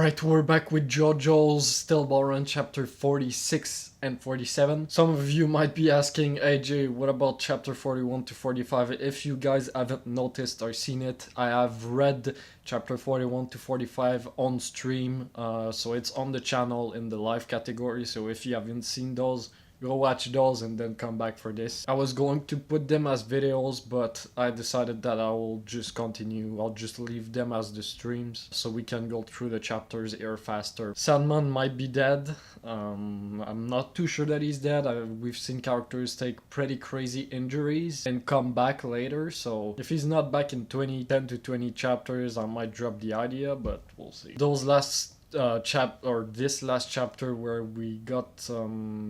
Alright, we're back with JoJo's Still Run chapter 46 and 47. Some of you might be asking, AJ, what about chapter 41 to 45? If you guys haven't noticed or seen it, I have read chapter 41 to 45 on stream, so it's on the channel in the live category, so if you haven't seen those, go watch those and then come back for this. I was going to put them as videos, but I decided that I will just continue. I'll just leave them as the streams so we can go through the chapters here faster. Sandman might be dead. I'm not too sure that he's dead. We've seen characters take pretty crazy injuries and come back later, so if he's not back in 10 to 20 chapters, I might drop the idea, but we'll see. Those last this last chapter where we got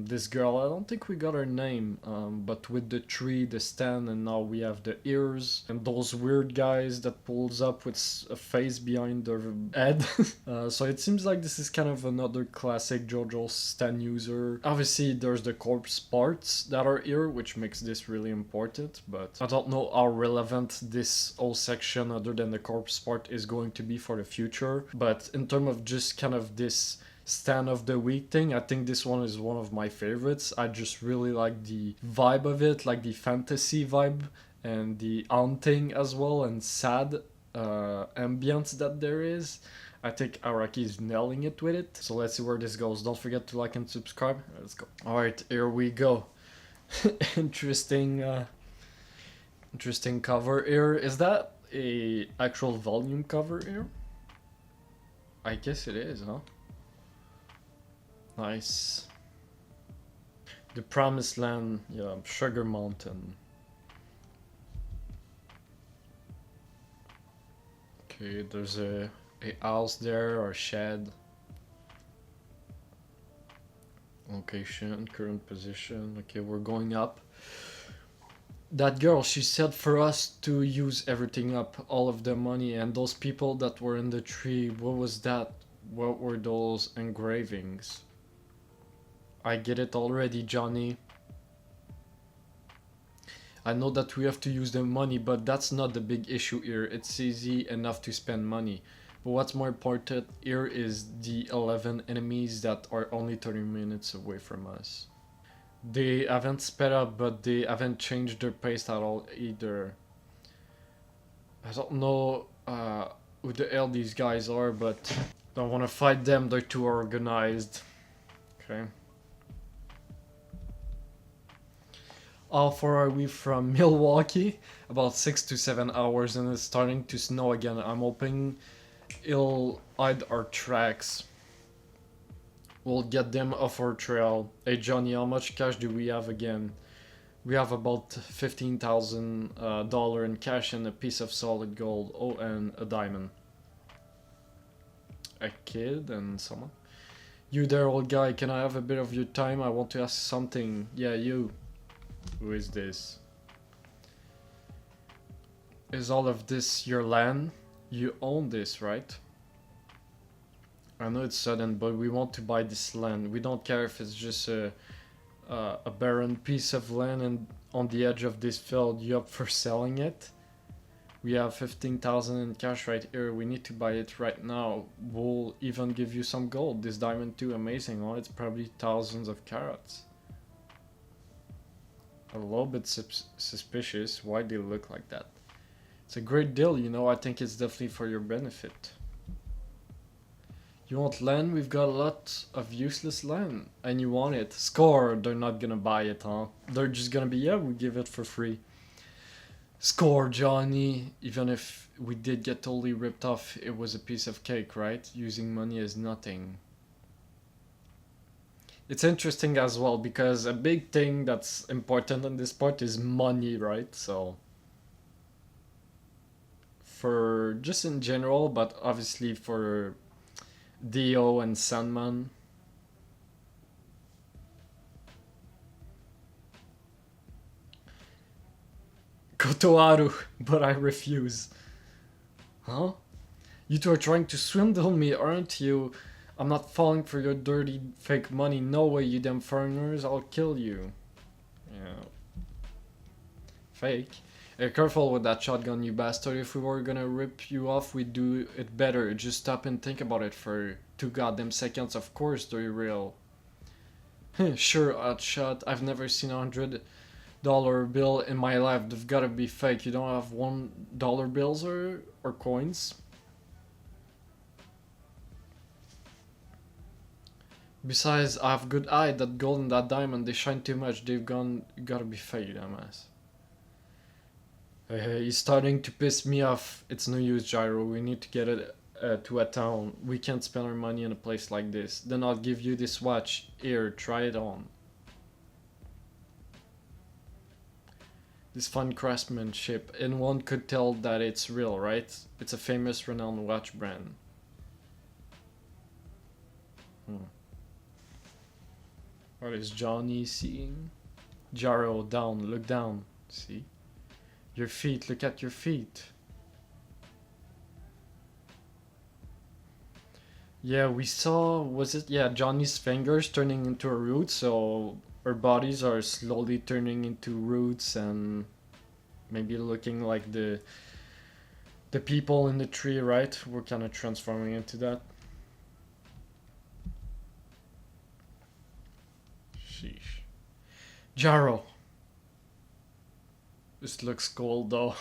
this girl, I don't think we got her name, but with the tree, the stand, and now we have the ears and those weird guys that pulls up with a face behind their head. So it seems like this is kind of another classic JoJo stand user. Obviously there's the corpse parts that are here, which makes this really important, but I don't know how relevant this whole section other than the corpse part is going to be for the future. But in terms of just kind of this stand of the week thing, I think this one is one of my favorites. I just really like the vibe of it, like the fantasy vibe and the haunting as well and sad ambience that there is. I think Araki is nailing it with it. So let's see where this goes. Don't forget to like and subscribe. Let's go. Alright, here we go. Interesting cover here. Is that a actual volume cover here? I guess it is, huh? Nice. The Promised Land, yeah, Sugar Mountain. Okay, there's a house there or a shed. Location, current position. Okay, we're going up. That girl, she said for us to use everything up, all of the money, and those people that were in the tree, what was that? What were those engravings? I get it already, Johnny. I know that we have to use the money, but that's not the big issue here. It's easy enough to spend money. But what's more important here is the 11 enemies that are only 30 minutes away from us. They haven't sped up, but they haven't changed their pace at all either. I don't know who the hell these guys are, but don't want to fight them, they're too organized. Okay. How far are we from Milwaukee? About 6 to 7 hours, and it's starting to snow again. I'm hoping it'll hide our tracks. We'll get them off our trail. Hey Johnny, how much cash do we have again? We have about $15,000 in cash and a piece of solid gold. Oh, and a diamond. A kid and someone. You there, old guy, can I have a bit of your time? I want to ask something. Yeah, you. Who is this? Is all of this your land? You own this, right? I know it's sudden, but we want to buy this land. We don't care if it's just a barren piece of land and on the edge of this field. You up for selling it? We have 15,000 in cash right here. We need to buy it right now. We'll even give you some gold. This diamond too, amazing. Oh, it's probably thousands of carats. A little bit suspicious. Why they look like that? It's a great deal, you know. I think it's definitely for your benefit. You want land? We've got a lot of useless land. And you want it. Score! They're not gonna buy it, huh? They're just gonna be, yeah, we give it for free. Score, Johnny! Even if we did get totally ripped off, it was a piece of cake, right? Using money is nothing. It's interesting as well, because a big thing that's important in this part is money, right? So for just in general, but obviously for Dio and Sandman. Kotoharu, but I refuse. Huh? You two are trying to swindle me, aren't you? I'm not falling for your dirty fake money. No way, you damn foreigners. I'll kill you. Yeah. Fake. Hey, careful with that shotgun, you bastard. If we were gonna rip you off, we'd do it better. Just stop and think about it for 2 goddamn seconds. Of course, they're real. Sure, hotshot. I've never seen $100 bill in my life. They've gotta be fake. You don't have $1 bills or coins? Besides, I have good eye. That gold and that diamond, they shine too much. Gotta be fake, dumbass. He's starting to piss me off. It's no use, Gyro. We need to get it to a town. We can't spend our money in a place like this. Then I'll give you this watch. Here, try it on. This fine craftsmanship, and one could tell that it's real, right? It's a famous, renowned watch brand. What is Johnny seeing? Gyro, down, look down. See? Your feet, look at your feet. Yeah, we saw, was it? Yeah, Johnny's fingers turning into a root, so our bodies are slowly turning into roots and maybe looking like the people in the tree, right? We're kind of transforming into that. Sheesh. Gyro. This looks cool though.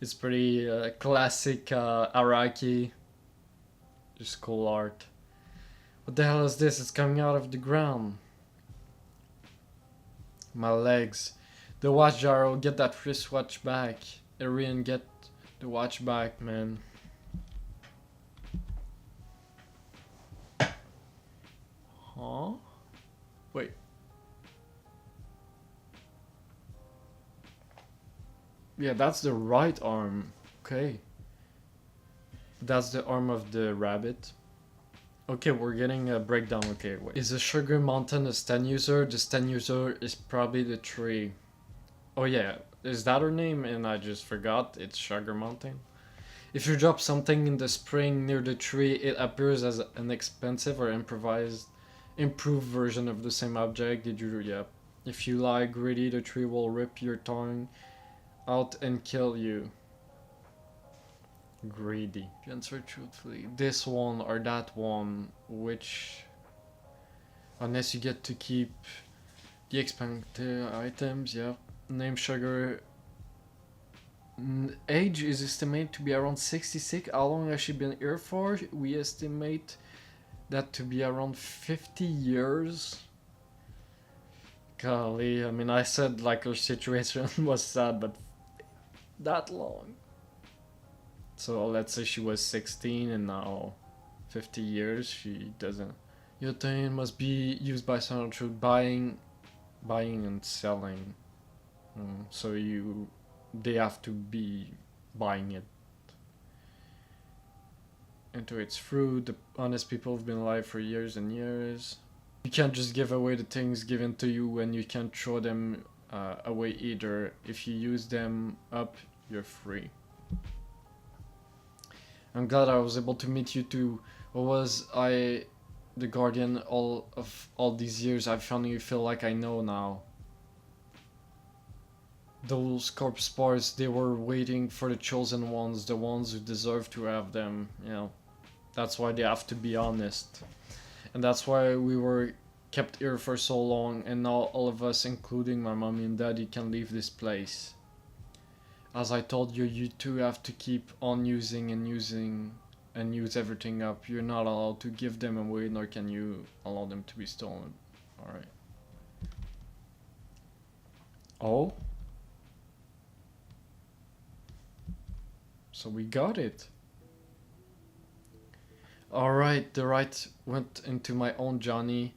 It's pretty classic Araki. Just cool art. What the hell is this? It's coming out of the ground. My legs. The watch, Gyro. Get that wristwatch back. Arian, get the watch back, man. Huh? Wait. Yeah, that's the right arm. Okay. That's the arm of the rabbit. Okay, we're getting a breakdown. Okay, wait. Is the Sugar Mountain a stand user? The stand user is probably the tree. Oh yeah, is that her name? And I just forgot. It's Sugar Mountain. If you drop something in the spring near the tree, it appears as an expensive or improved version of the same object. Did you? Yeah. If you lie greedy, the tree will rip your tongue out and kill you. Greedy. Answer truthfully. This one or that one, which, unless you get to keep the expanded items, yeah. Name Sugar. Age is estimated to be around 66. How long has she been here for? We estimate that to be around 50 years. Golly, I mean, I said like her situation was sad, but that long. So let's say she was 16 and now 50 years, she doesn't. Your thing must be used by someone through buying and selling. So they have to be buying it. Into its fruit, the honest people have been alive for years and years. You can't just give away the things given to you, and you can't throw them away either. If you use them up, you're free. I'm glad I was able to meet you too. Or was I the guardian all these years? I finally feel like I know now. Those corpse parts, they were waiting for the chosen ones, the ones who deserve to have them, you know. That's why they have to be honest. And that's why we were kept here for so long, and now all of us, including my mommy and daddy, can leave this place. As I told you, you two have to keep on using and use everything up. You're not allowed to give them away, nor can you allow them to be stolen. Alright. Oh? So we got it. Alright, the right went into my own Johnny.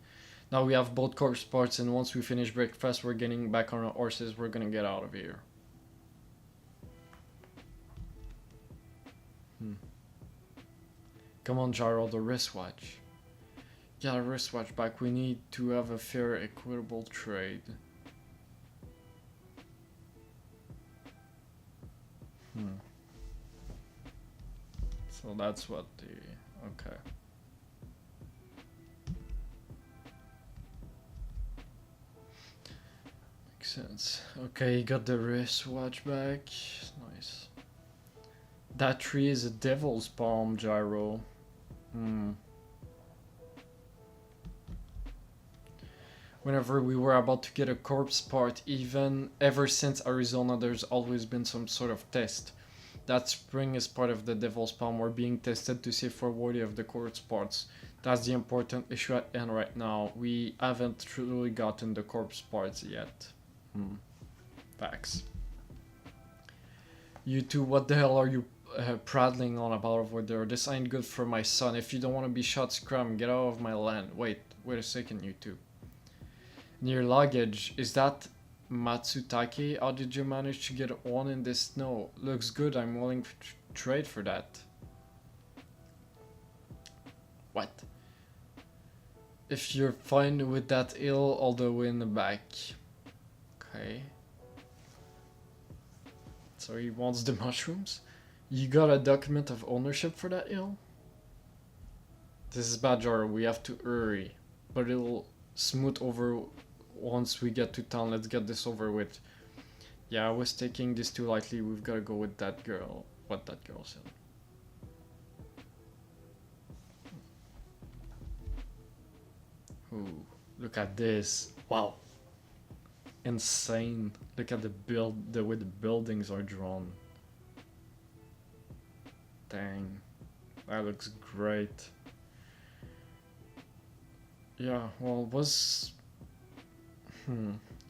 Now we have both corpse parts, and once we finish breakfast, we're getting back on our horses. We're gonna get out of here. Come on, Gyro, the wristwatch. Get a wristwatch back. We need to have a fair, equitable trade. So that's what the... okay. Makes sense. Okay, got the wristwatch back. Nice. That tree is a devil's palm, Gyro. Whenever we were about to get a corpse part, even ever since Arizona, there's always been some sort of test. That spring is part of the devil's palm. We're being tested to see if we're worthy of the corpse parts. That's the important issue at hand right now. We haven't truly gotten the corpse parts yet. Facts. You two, what the hell are you prattling on about over there? This ain't good for my son. If you don't want to be shot, scrum, get out of my land. Wait a second, you two. Near luggage, is that Matsutake? How did you manage to get one in the snow? Looks good, I'm willing to trade for that. What? If you're fine with that ill, all the way in the back. Okay. So he wants the mushrooms? You got a document of ownership for that ill? This is bad, Gyro, we have to hurry. But it'll smooth over once we get to town. Let's get this over with. Yeah, I was taking this too lightly. We've got to go with that girl. What that girl said. Ooh, look at this. Wow. Insane. Look at the way the buildings are drawn. Dang. That looks great. Yeah, well,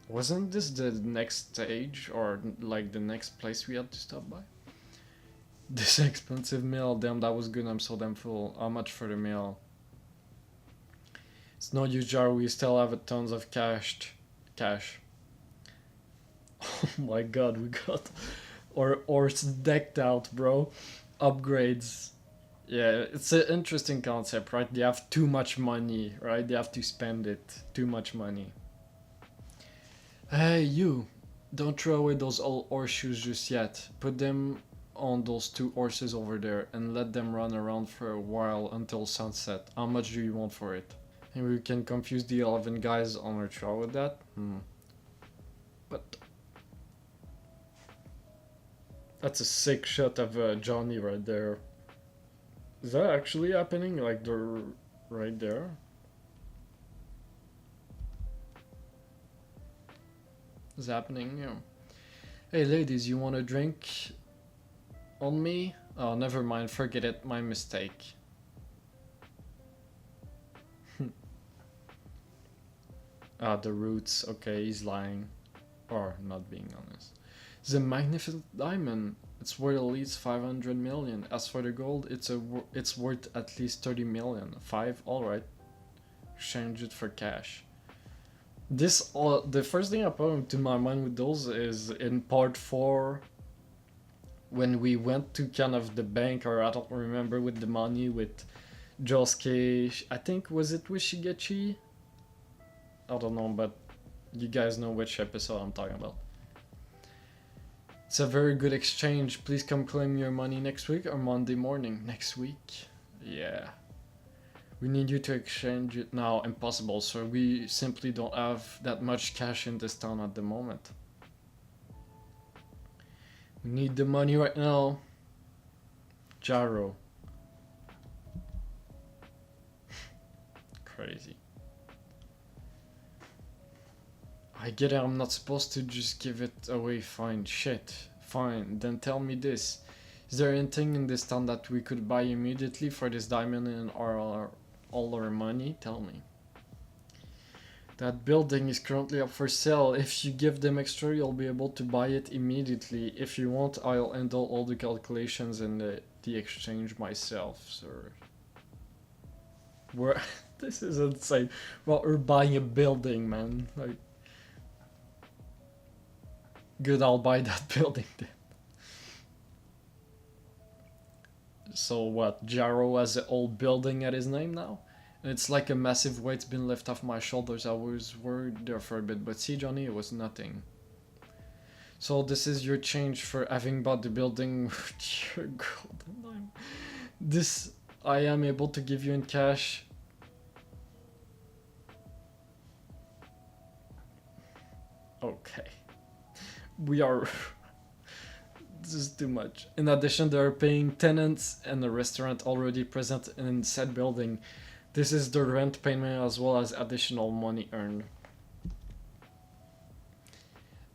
wasn't this the next stage or like the next place we had to stop by? This expensive meal, damn, that was good. I'm so damn full. How much for the meal? It's no use, Gyro. We still have a tons of cash. Oh my god, we got our horse decked out, bro. Upgrades. Yeah, it's an interesting concept, right? They have too much money, right? They have to spend it. Too much money. Hey, you. Don't throw away those old horseshoes just yet. Put them on those two horses over there and let them run around for a while until sunset. How much do you want for it? And we can confuse the 11 guys on our trail with that? But that's a sick shot of Johnny right there. Is that actually happening? Like they're right there? It's happening, yeah. Hey ladies, you want a drink on me? Oh, never mind, forget it, my mistake. The roots, okay, he's lying. Or not being honest. It's a magnificent diamond. It's worth at least 500 million. As for the gold, it's worth at least 30 million. 5, alright. Exchange it for cash. The first thing that put into my mind with those is in part 4, when we went to kind of the bank, or I don't remember, with the money with Josuke, I think, was it with Shigechi? I don't know, but you guys know which episode I'm talking about. It's a very good exchange. Please come claim your money next week or Monday morning. Next week? Yeah. We need you to exchange it now. Impossible, sir. We simply don't have that much cash in this town at the moment. We need the money right now. Gyro. Crazy. I get it, I'm not supposed to just give it away. Fine, shit. Fine, then tell me this. Is there anything in this town that we could buy immediately for this diamond and all our money? Tell me. That building is currently up for sale. If you give them extra, you'll be able to buy it immediately. If you want, I'll handle all the calculations and the exchange myself, sir. This is insane. Well, we're buying a building, man. Like, good, I'll buy that building then. So what, Gyro has an old building at his name now? And it's like a massive weight's been lifted off my shoulders. I was worried there for a bit, but see, Johnny, it was nothing. So this is your change for having bought the building with your golden dime. This I am able to give you in cash. Okay. We are... This is too much. In addition, they are paying tenants and a restaurant already present in said building. This is the rent payment as well as additional money earned.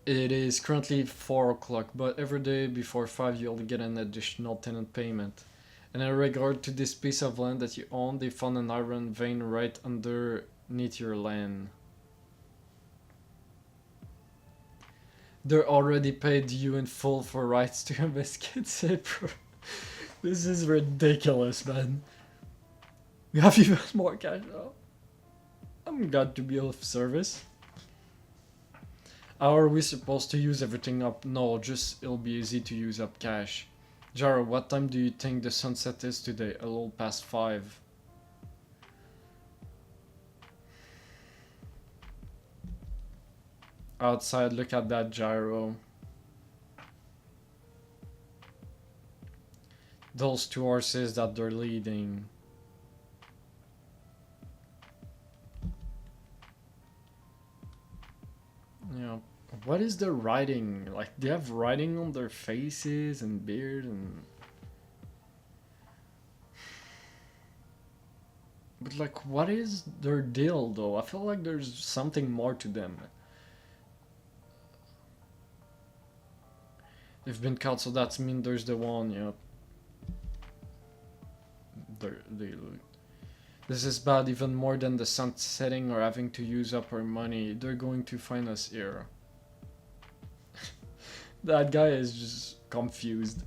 It is currently 4 o'clock, but every day before 5 you'll get an additional tenant payment. And in regard to this piece of land that you own, they found an iron vein right underneath your land. They're already paid you in full for rights to investigate, bro. This is ridiculous, man. We have even more cash now. I'm glad to be of service. How are we supposed to use everything up? No, just it'll be easy to use up cash. Gyro, what time do you think the sunset is today? A little past 5. Outside, look at that gyro. Those 2 horses that they're leading. Yeah. What is the writing? Like, they have writing on their faces and beard and... But like, what is their deal though? I feel like there's something more to them. They've been caught, so that's mean there's the one, yeah. This is bad, even more than the sun setting or having to use up our money. They're going to find us here. That guy is just confused.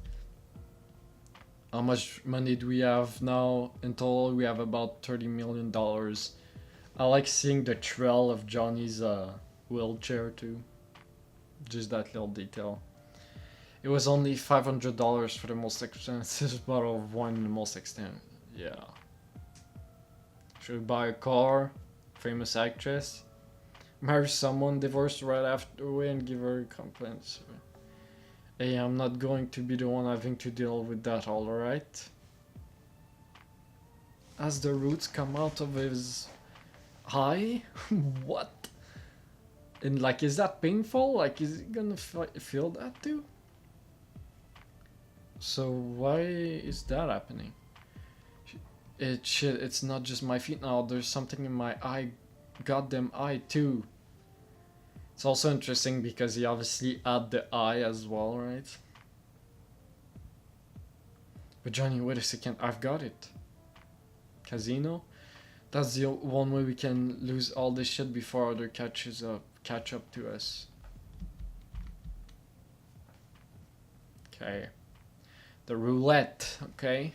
How much money do we have now? In total, we have about $30 million. I like seeing the trail of Johnny's wheelchair too. Just that little detail. It was only $500 for the most expensive bottle of wine in the most extent. Yeah. Should we buy a car? Famous actress? Marry someone, divorce right after away and give her complaints. Hey, I'm not going to be the one having to deal with that, alright? As the roots come out of his eye? What? And like, is that painful? Like, is he gonna feel that too? So why is that happening? It's not just my feet now, there's something in my eye, goddamn eye too. It's also interesting because he obviously had the eye as well, right? But Johnny, wait a second, I've got it. Casino? That's the one way we can lose all this shit before other catch up to us. Okay. The roulette, okay.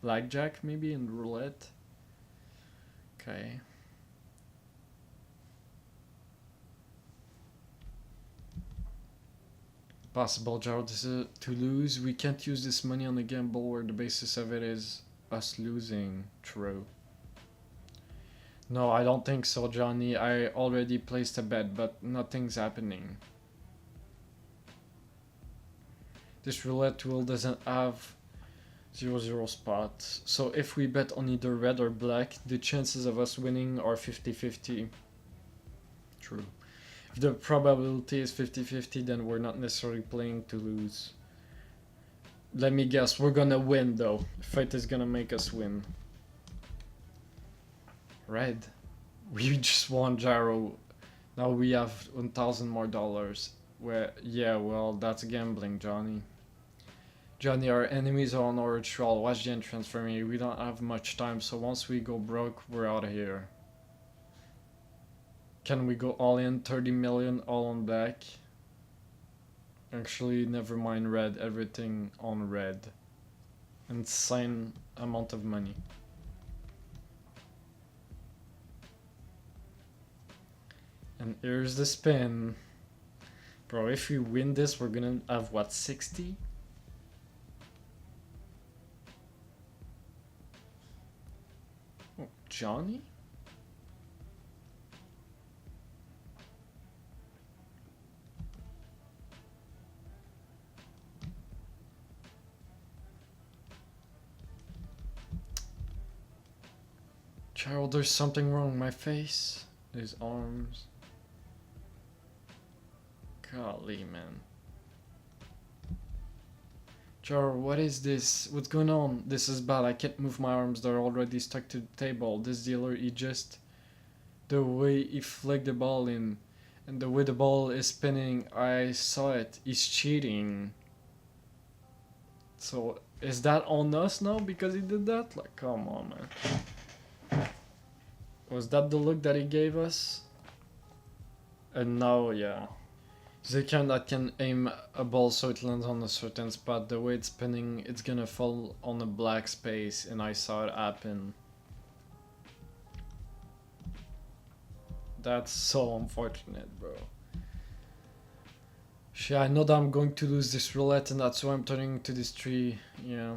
Blackjack maybe and roulette. Okay. Possible, Gyro. This is to lose. We can't use this money on a gamble where the basis of it is us losing. True. No, I don't think so, Johnny. I already placed a bet, but nothing's happening. This roulette wheel doesn't have 0-0 spots. So if we bet on either red or black, the chances of us winning are 50-50. True. If the probability is 50-50, then we're not necessarily playing to lose. Let me guess, we're gonna win though. Fate is gonna make us win. Red. We just won, Gyro. Now we have $1,000 more. Where, yeah, well, that's gambling, Johnny. Johnny, our enemies are on our trail. Watch the entrance for me. We don't have much time, so once we go broke, we're out of here. Can we go all in? 30 million all on black? Actually, never mind red. Everything on red. Insane amount of money. And here's the spin. Bro, if we win this, we're gonna have what, 60? Oh, Johnny? Gerald, there's something wrong with my face. His arms. Golly, man. Gyro, what is this? What's going on? This is bad. I can't move my arms. They're already stuck to the table. This dealer, he just... The way he flicked the ball in and the way the ball is spinning, I saw it. He's cheating. So, is that on us now because he did that? Like, come on, man. Was that the look that he gave us? And now, yeah. The kind that can aim a ball so it lands on a certain spot. The way it's spinning, it's gonna fall on a black space, and I saw it happen. That's so unfortunate, bro. Shit, I know that I'm going to lose this roulette, and that's why I'm turning to this tree. Yeah.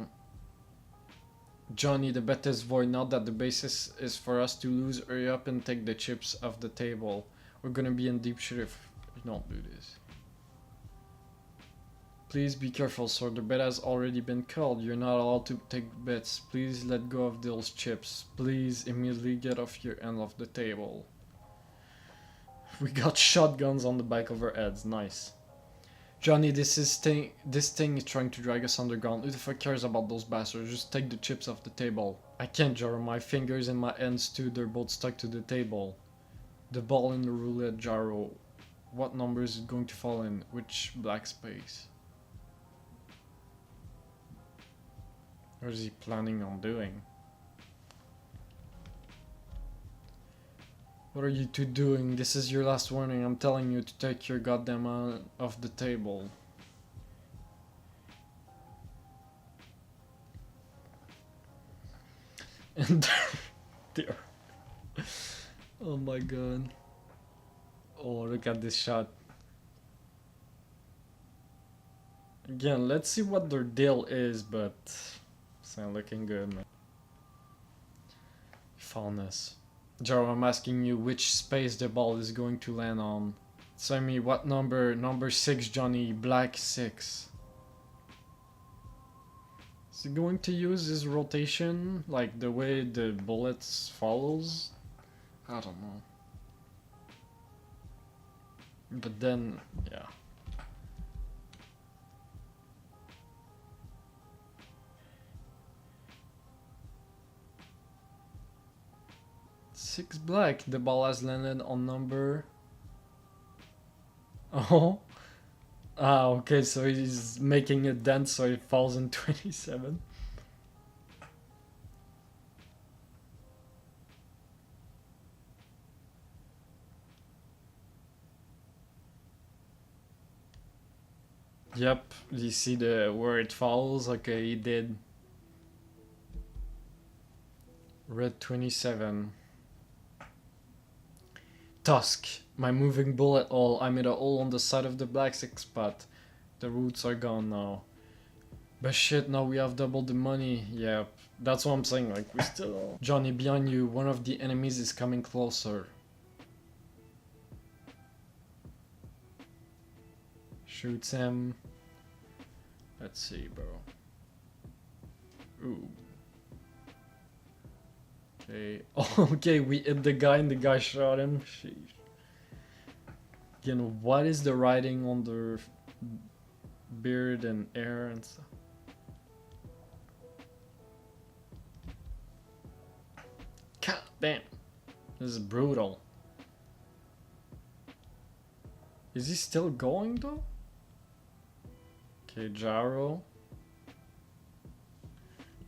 Johnny, the bet is void. Now that the basis is for us to lose, hurry up and take the chips off the table. We're gonna be in deep shit if you don't do this. Please be careful, sir. The bet has already been called. You're not allowed to take bets. Please let go of those chips. Please immediately get off your end of the table. We got shotguns on the back of our heads. Nice. Johnny, this thing is trying to drag us underground. Who the fuck cares about those bastards? Just take the chips off the table. I can't, Gyro. My fingers and my hands too. They're both stuck to the table. The ball in the roulette, Gyro. What number is it going to fall in? Which black space? What is he planning on doing? What are you two doing? This is your last warning. I'm telling you to take your goddamn hand off the table. And there. Oh my god. Oh, look at this shot. Again, let's see what their deal is, but it's not looking good, man. Fondness. Gyro, I'm asking you which space the ball is going to land on. Tell me what number. Number 6, Johnny. Black 6. Is he going to use his rotation? Like the way the bullets follows? I don't know. But then, yeah. Six black. The ball has landed on number. Oh. Ah, okay, so he's making a dent so it falls in 27. Yep, you see the where it falls? Okay, he did. Red 27. Tusk. My moving bullet hole. I made a hole on the side of the black 6 spot. The roots are gone now. But shit, now we have double the money. Yeah, that's what I'm saying. Like, we still... Johnny, behind you. One of the enemies is coming closer. Shoots him. Let's see, bro. Ooh. Okay. Oh, okay, we hit the guy and the guy shot him. Sheesh. Again, what is the writing on their beard and hair and stuff? God damn. This is brutal. Is he still going though? Okay, Gyro.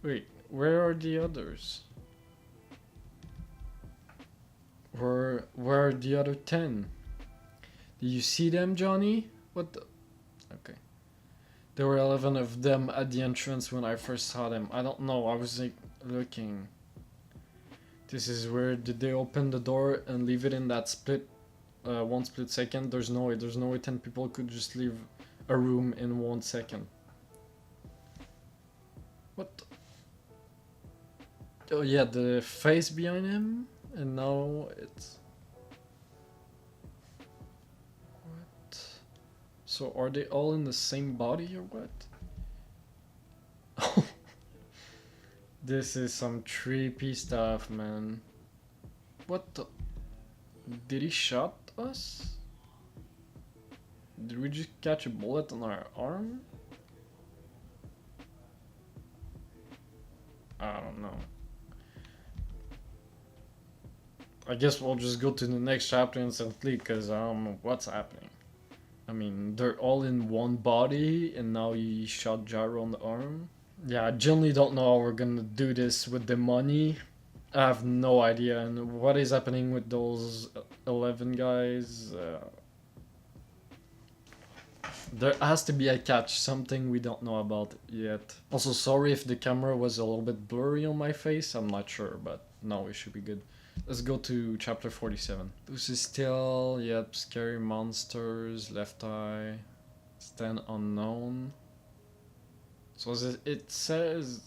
Wait, where are the others? Where are the other 10? Did you see them, Johnny? What the? Okay. There were 11 of them at the entrance when I first saw them. I don't know, I was like looking. This is weird. Did they open the door and leave it in that split, 1 split second? There's no way 10 people could just leave a room in 1 second. What the? Oh yeah, the face behind him, and now it's... What? So are they all in the same body or what? This is some trippy stuff, man. What the? Did he shot us? Did we just catch a bullet on our arm? I don't know. I guess we'll just go to the next chapter instantly because I don't know what's happening. I mean, they're all in one body and now he shot Gyro on the arm. Yeah, I generally don't know how we're gonna do this with the money. I have no idea. And what is happening with those 11 guys? There has to be a catch, something we don't know about yet. Also, sorry if the camera was a little bit blurry on my face, I'm not sure, but no, it should be good. Let's go to chapter 47. This is still, yep, scary monsters, left eye, stand unknown. So it says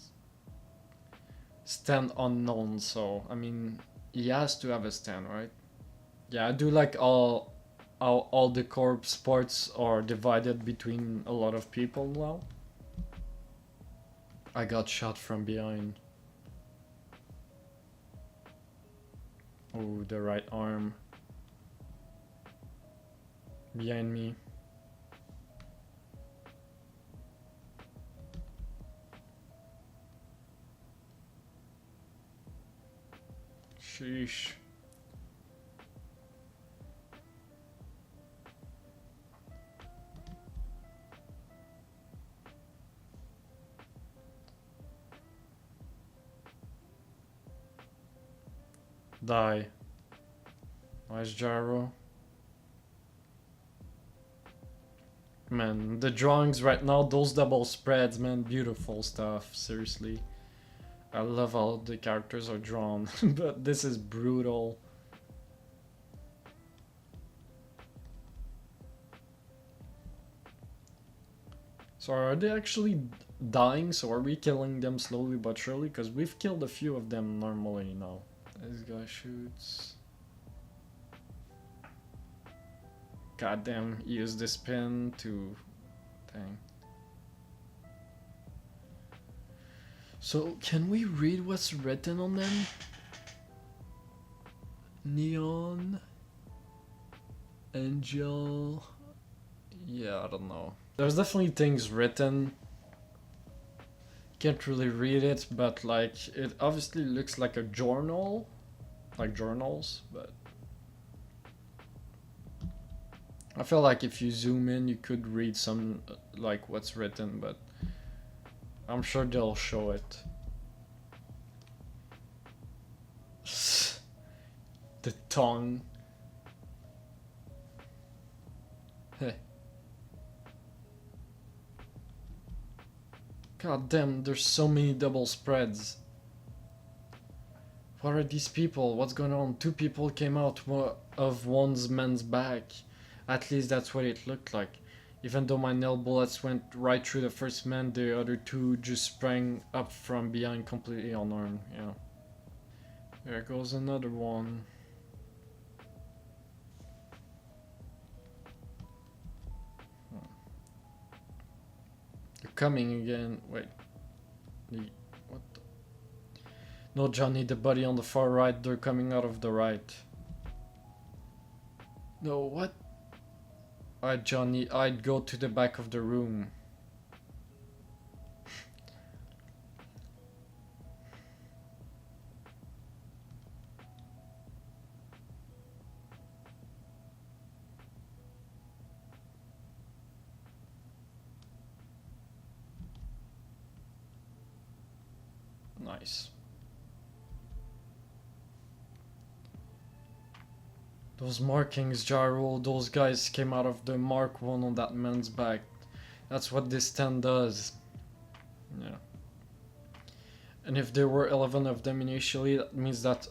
stand unknown, so I mean, he has to have a stand, right? Yeah, I do like how all the corpse parts are divided between a lot of people now. I got shot from behind. Oh, the right arm. Behind me. Sheesh. Die. Nice Gyro. Man, the drawings right now, those double spreads, man, beautiful stuff, seriously. I love how the characters are drawn, but this is brutal. So are they actually dying? So are we killing them slowly but surely? Because we've killed a few of them normally now. This guy shoots. Goddamn, use this pin to... Dang. So, can we read what's written on them? Neon... Angel... Yeah, I don't know. There's definitely things written. Can't really read it, but like, it obviously looks like a journal. Like journals, but... I feel like if you zoom in, you could read some, like, what's written, but... I'm sure they'll show it. The tongue. Hey. God damn, there's so many double spreads. What are these people? What's going on? Two people came out of one's man's back. At least that's what it looked like. Even though my nail bullets went right through the first man, the other two just sprang up from behind completely unarmed. Yeah. There goes another one. They're coming again. Wait. What the? No, Johnny, the body on the far right. They're coming out of the right. No, what? Alright, Johnny, I'd go to the back of the room. Nice. Those markings, Gyro, those guys came out of the Mark 1 on that man's back. That's what this stand does. Yeah. And if there were 11 of them initially, that means that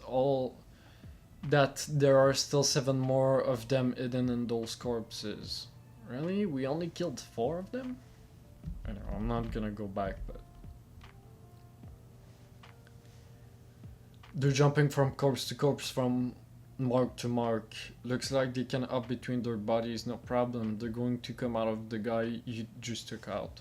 there are still 7 more of them hidden in those corpses. Really? We only killed 4 of them? I know, I'm not gonna go back, but... They're jumping from corpse to corpse, from mark to mark. Looks like they can up between their bodies, no problem. They're going to come out of the guy you just took out.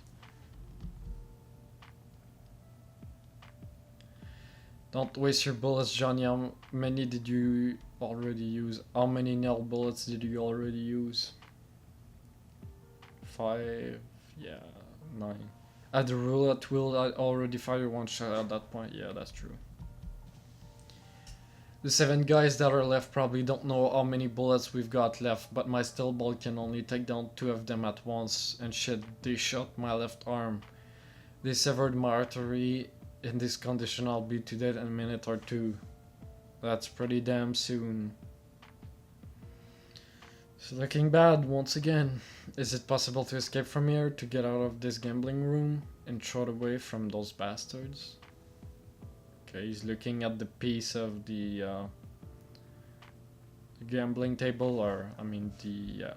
Don't waste your bullets, Johnny. How many did you already use? How many nail bullets did you already use? 5, yeah, 9. At the roulette wheel, I already fired one shot at that point. Yeah, that's true. The 7 guys that are left probably don't know how many bullets we've got left, but my steel ball can only take down 2 of them at once, and shit, they shot my left arm. They severed my artery. In this condition, I'll be to dead in a minute or 2. That's pretty damn soon. It's looking bad once again. Is it possible to escape from here, to get out of this gambling room and throw it away from those bastards? Okay, he's looking at the piece of the gambling table, or I mean the.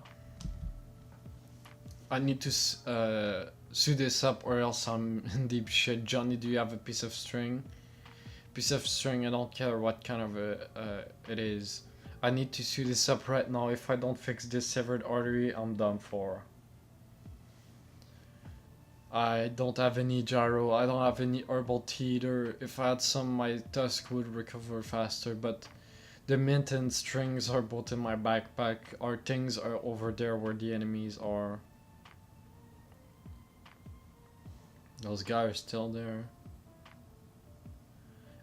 I need to sew this up, or else I'm in deep shit. Johnny, do you have a piece of string? Piece of string. I don't care what kind of it is. I need to sew this up right now. If I don't fix this severed artery, I'm done for. I don't have any gyro, I don't have any herbal tea either. If I had some, my tusk would recover faster, but the mint and strings are both in my backpack. Our things are over there where the enemies are. Those guys are still there.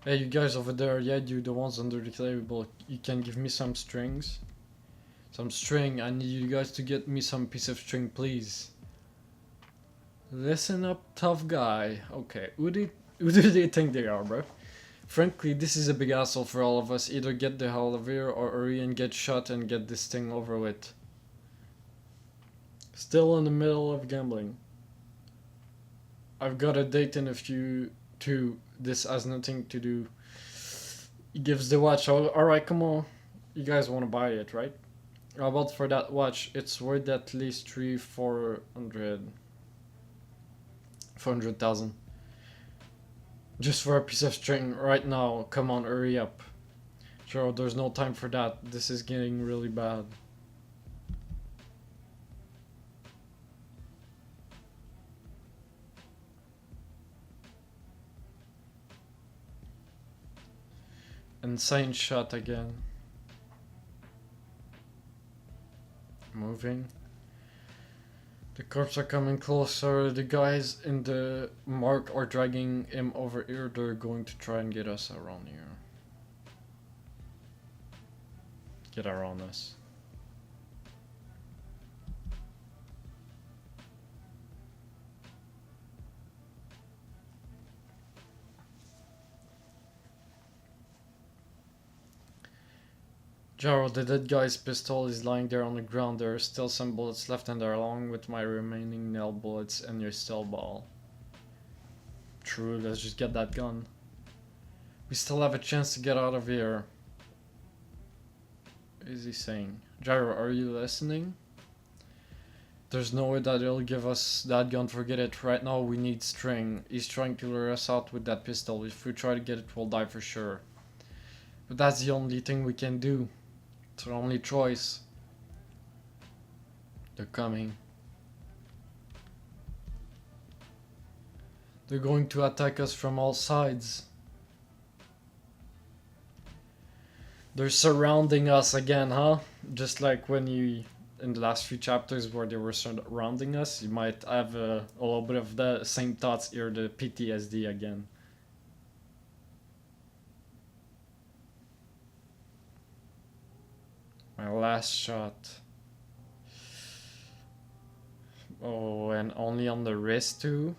Hey, you guys over there, yeah, you the ones under the table, you can give me some strings? Some string, I need you guys to get me some piece of string, please. Listen up, tough guy. Okay, who do they think they are, bro? Frankly, this is a big hassle for all of us. Either get the hell out of here or hurry and get shot and get this thing over with. Still in the middle of gambling. I've got a date in a few too. This has nothing to do. He gives the watch. Alright, come on. You guys want to buy it, right? How about for that watch? It's worth at least 400,000. Just for a piece of string right now. Come on, hurry up. Sure, there's no time for that. This is getting really bad. Insane shot again. Moving. The corpses are coming closer. The guys in the mark are dragging him over here. They're going to try and get us around here. Get around us. Gyro, the dead guy's pistol is lying there on the ground. There are still some bullets left in there, along with my remaining nail bullets and your steel ball. True, let's just get that gun. We still have a chance to get out of here. What is he saying? Gyro, are you listening? There's no way that he'll give us that gun, forget it. Right now we need string. He's trying to lure us out with that pistol. If we try to get it, we'll die for sure. But that's the only thing we can do. It's our only choice. They're coming. They're going to attack us from all sides. They're surrounding us again, huh? Just like when you, in the last few chapters where they were surrounding us, you might have a little bit of the same thoughts here, the PTSD again. My last shot. Oh, and only on the wrist too.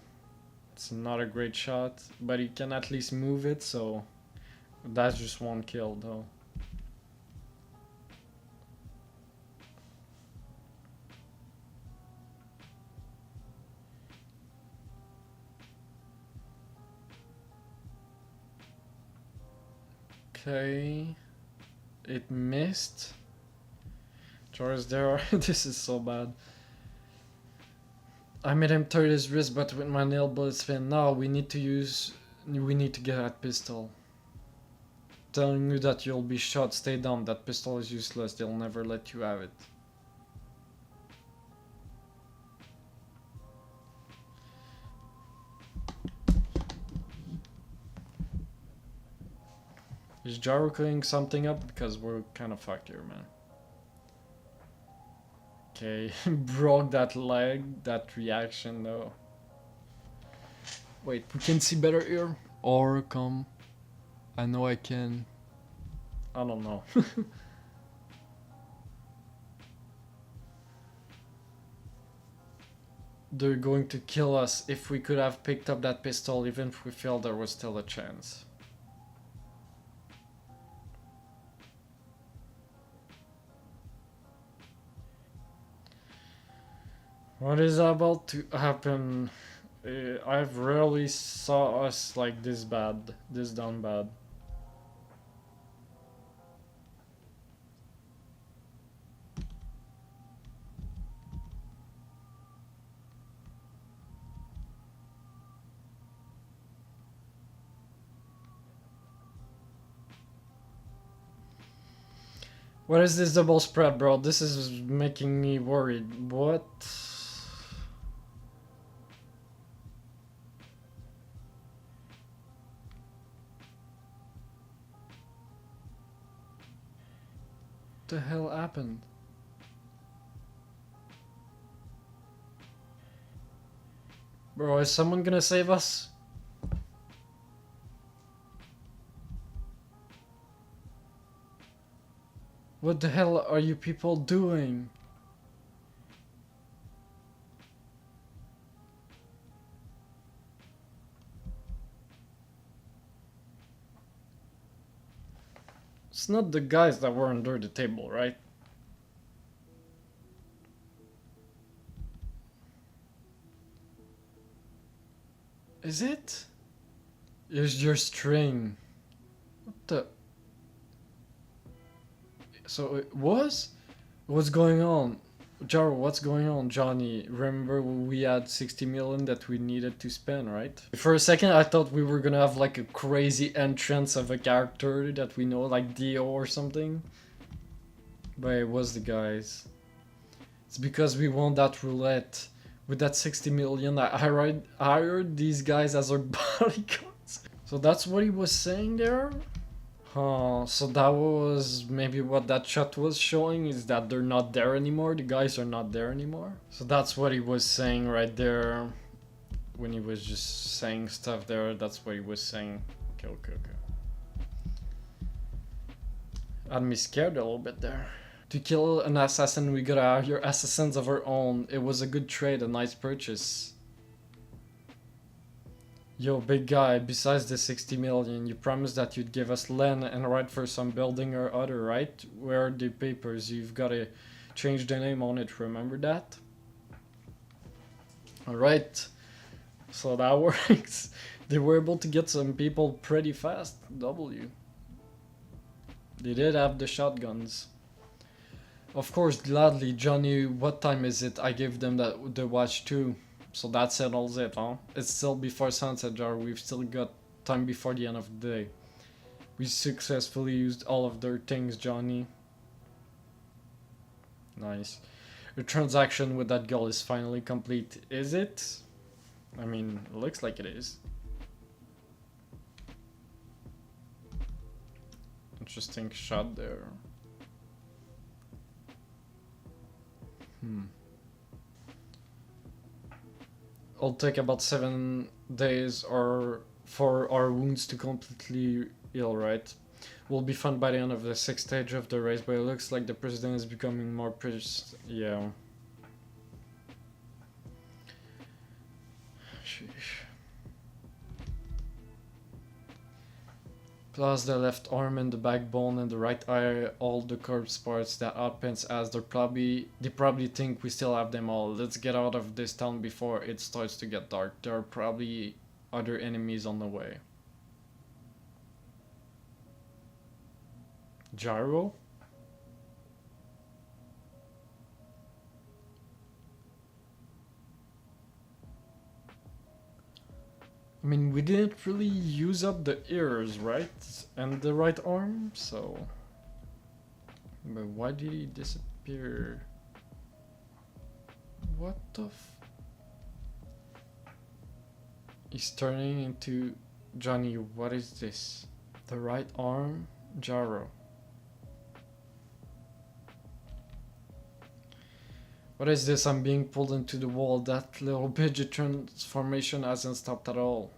It's not a great shot, but he can at least move it, so that's just one kill though. Okay, it missed. George, this is so bad. I made him tear his wrist, but with my nail bullets fin. Now we need to get that pistol. Telling you that you'll be shot, stay down. That pistol is useless. They'll never let you have it. Is Gyro cleaning something up? Because we're kind of fucked here, man. Okay, broke that leg, that reaction though. Wait, we can see better here? Or come. I know I can. I don't know. They're going to kill us. If we could have picked up that pistol, even if we failed, there was still a chance. What is about to happen? I've rarely saw us like this bad, this down bad. What is this double spread, bro? This is making me worried. What? The hell happened? Bro, is someone gonna save us? What the hell are you people doing? It's not the guys that were under the table, right? Is it? Here's your string. What the? So it was? What's going on? Gyro, what's going on, Johnny? Remember we had 60 million that we needed to spend, right? For a second I thought we were gonna have like a crazy entrance of a character that we know, like Dio or something. But it was the guys. It's because we won that roulette. With that 60 million, I hired these guys as our bodyguards. So that's what he was saying there? So that was maybe what that shot was showing, is that they're not there anymore, the guys are not there anymore. So that's what he was saying right there, when he was just saying stuff there, that's what he was saying. Okay. Had me scared a little bit there. To kill an assassin, we gotta hire assassins of our own. It was a good trade, a nice purchase. Yo, big guy, besides the 60 million, you promised that you'd give us land and right for some building or other, right? Where are the papers? You've gotta change the name on it, remember that? Alright, so that works. They were able to get some people pretty fast, W. They did have the shotguns. Of course, gladly, Johnny, what time is it? I gave them the watch too. So that settles it, huh? It's still before sunset, Jar. We've still got time before the end of the day. We successfully used all of their things, Johnny. Nice. Your transaction with that girl is finally complete, is it? I mean, it looks like it is. Interesting shot there. It'll take about 7 days or for our wounds to completely heal, right? We'll be fine by the end of the 6th stage of the race, but it looks like the president is becoming more yeah. Sheesh. Plus the left arm and the backbone and the right eye, all the corpse parts that Outpants has, they probably think we still have them all. Let's get out of this town before it starts to get dark. There are probably other enemies on the way. Gyro? I mean, we didn't really use up the ears, right? And the right arm, so... But why did he disappear? What the He's turning into... Johnny, what is this? The right arm? Gyro. What is this? I'm being pulled into the wall. That little midget transformation hasn't stopped at all.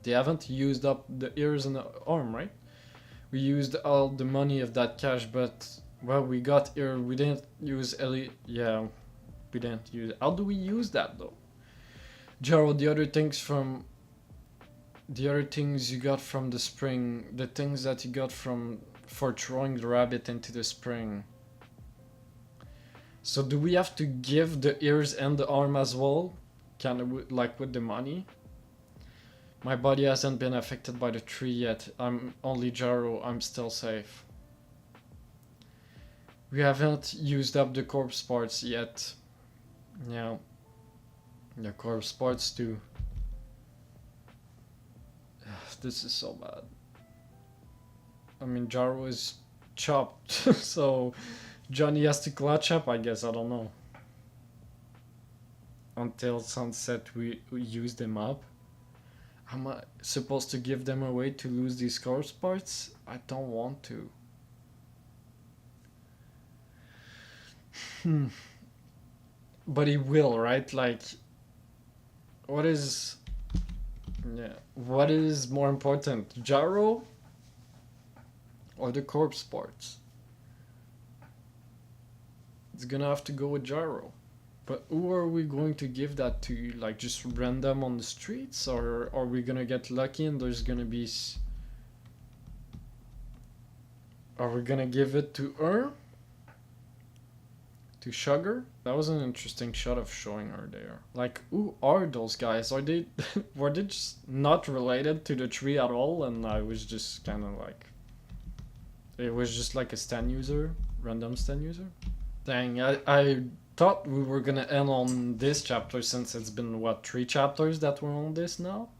They haven't used up the ears and the arm, right? We used all the money of that cash, but well, we got here. We didn't use Ellie. Yeah, we didn't use. How do we use that though? Gyro, the other things you got from the spring, the things that you got from for throwing the rabbit into the spring. So do we have to give the ears and the arm as well? Kind of like with the money? My body hasn't been affected by the tree yet. I'm only Gyro. I'm still safe. We haven't used up the corpse parts yet. Yeah. The corpse parts too. This is so bad. I mean, Gyro is chopped, so Johnny has to clutch up, I guess. I don't know. Until sunset, we use them up. Am I supposed to give them away to lose these corpse parts? I don't want to. But he will, right? Like, what is... Yeah. What is more important? Gyro? Or the corpse parts? It's gonna have to go with Gyro. But who are we going to give that to? Like, just random on the streets? Or are we gonna get lucky and there's gonna be... Are we gonna give it to her? To Sugar? That was an interesting shot of showing her there. Like, who are those guys? Are they... were they just not related to the tree at all? And I was just kind of like... It was just like a stand user? Random stand user? Dang, I thought we were gonna end on this chapter since it's been, what, 3 chapters that we're on this now?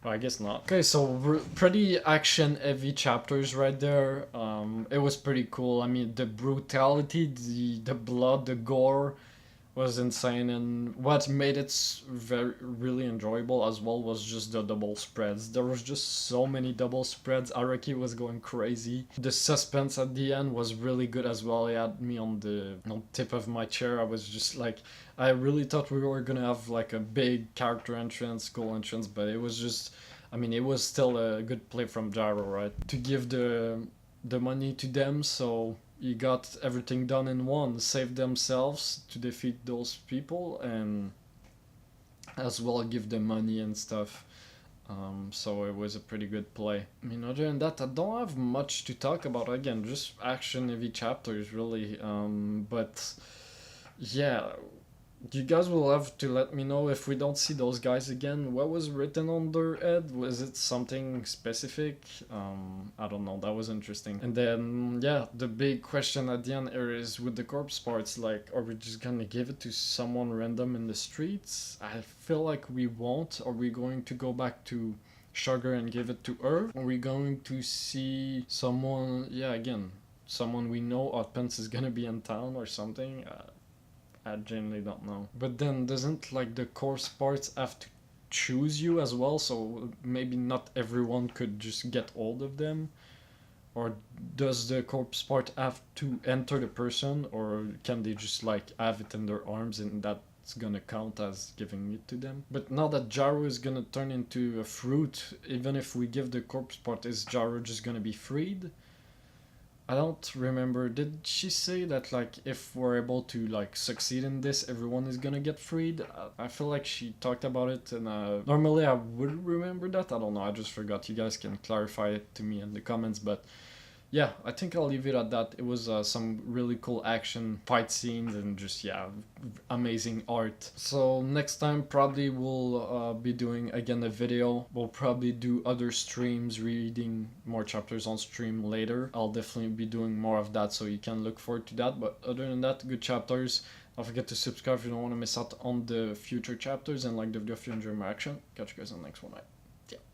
But I guess not. Okay, so pretty action-heavy chapters right there. It was pretty cool. I mean, the brutality, the blood, the gore was insane. And what made it really enjoyable as well was just the double spreads. There was just so many double spreads. Araki was going crazy. The suspense at the end was really good as well. It had me on the tip of my chair. I was just like, I really thought we were gonna have like a big character entrance, goal entrance, but it was just, I mean, it was still a good play from Gyro, right? To give the money to them, so you got everything done in one. Save themselves to defeat those people, and as well give them money and stuff. So it was a pretty good play. I mean, other than that, I don't have much to talk about. Again, just action-heavy chapters, really. But yeah, you guys will have to let me know if we don't see those guys again. What was written on their head? Was it something specific? I don't know. That was interesting. And then, yeah, the big question at the end here is with the corpse parts, like, are we just gonna give it to someone random in the streets? I feel like we won't. Are we going to go back to Sugar and give it to her? Are we going to see someone, yeah, again, someone we know, Hotpants is gonna be in town or something? I genuinely don't know. But then doesn't like the corpse parts have to choose you as well? So maybe not everyone could just get hold of them? Or does the corpse part have to enter the person? Or can they just like have it in their arms and that's gonna count as giving it to them? But now that Gyro is gonna turn into a fruit, even if we give the corpse part, is Gyro just gonna be freed? I don't remember. Did she say that like if we're able to like succeed in this, everyone is gonna get freed? I feel like she talked about it, and normally I would remember that. I don't know. I just forgot. You guys can clarify it to me in the comments. But yeah, I think I'll leave it at that. It was some really cool action fight scenes and just, yeah, amazing art. So next time probably we'll be doing again a video. We'll probably do other streams, reading more chapters on stream later. I'll definitely be doing more of that, so you can look forward to that. But other than that, good chapters. Don't forget to subscribe if you don't want to miss out on the future chapters, and like the video if you enjoy my action. Catch you guys on the next one. Bye.